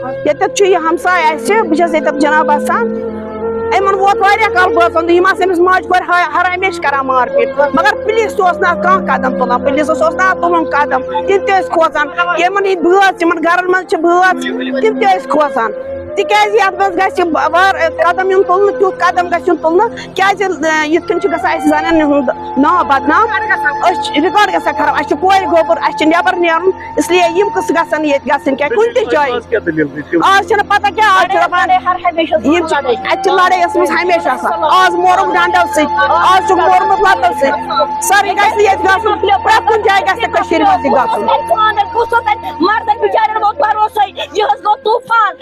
ये हमसाय बस जनाब इन वोत कल बसन अमिस माज कोर हर हमेश कर मारपीट मगर पुलिस कह कदम तुलान पुलिस तुलन कदम तम खोसान इन बस घर मज बस तम खोसान तिकाज कदम इन तुल तुत कदम गुन क्या जन नाव बदनाम रिकॉर्ड ग खराब कोर गोबर नबर नीर इसलिए यम कस गन क्या कुन जाए आज पता क्या लड़ाई हमेशा आज मोरक डंडो आज मोरमुत लतो सारे प्रत कुन जाए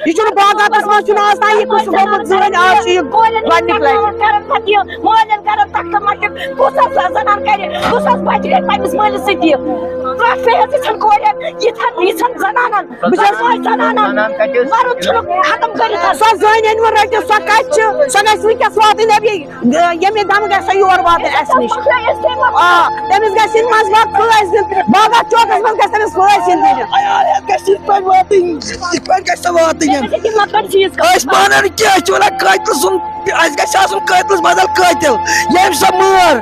यह बागातस मज आज ताई गोमुत जन आज वस वात ये दम ग योर वात नश तमिस गज फास दिन बागा चौकस मज गमिस फास दिन क्या कतल सुन कतलस बदल कतल ये सब मार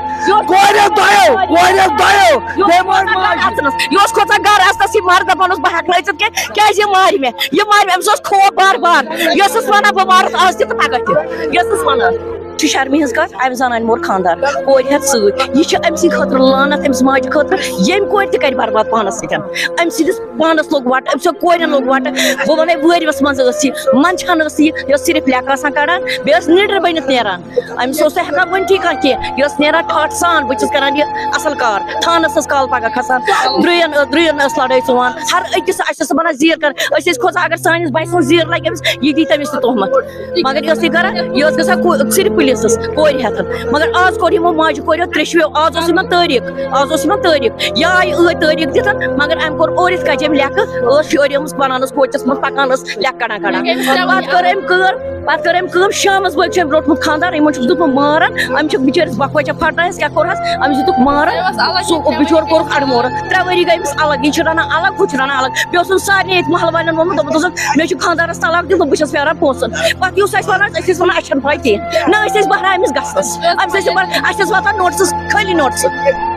खोचा गर अस मार दपान बह नचित क्या मार मे अमिस खौफ बार बार यह वन बह मारस आज तगह वन शर्मी हज कत अम जनान मोर खानदार कोर हेत समी खतर लानत अमिस माज खतर यम कोर कर बर्बाद पानस सदिस पानस लोग वट अम कोर लोग वट बह वन वरियस मज मंदान यह सिर्फ लेक कड़ान बे नीडर बनित नान अमिस हेकान वनटी कह यह नान ठट सान बस करान यह असल कार थानस काल पगह खसान द्रुयन लड़ाई चुवान हर अकिस बना जीर कर खोजा अगर सानिस बच सज जीर लगे यह दी तमिस तहमत मगर यह कर यह गसा सिर्फ कोर हेतन मगर आज कोर यमो माज कोर त्रेशवे आज तारीख यह आय तारीख दितन मगर अम कोर ओरिस कजम लेक शोरमस बनानस कोचस मज पकान लेक कड़ान पत कर शामस बल रोटमुत खानदार इन दुप मारान अम बिचारिस बकवचा फटन क्या कोरस अमिस दुप मारान सह बिचोर कोर अड़मोर 3 वरी गई अलग यह रनान अलग हु रनान अलग बे सारे महल वाले वोन मे खानदारस तलाक दिन तो बस फेरान पोसन पे वन वन पाई कह ना बहरा अमिस गस वातान नोटिस खाली नोटिस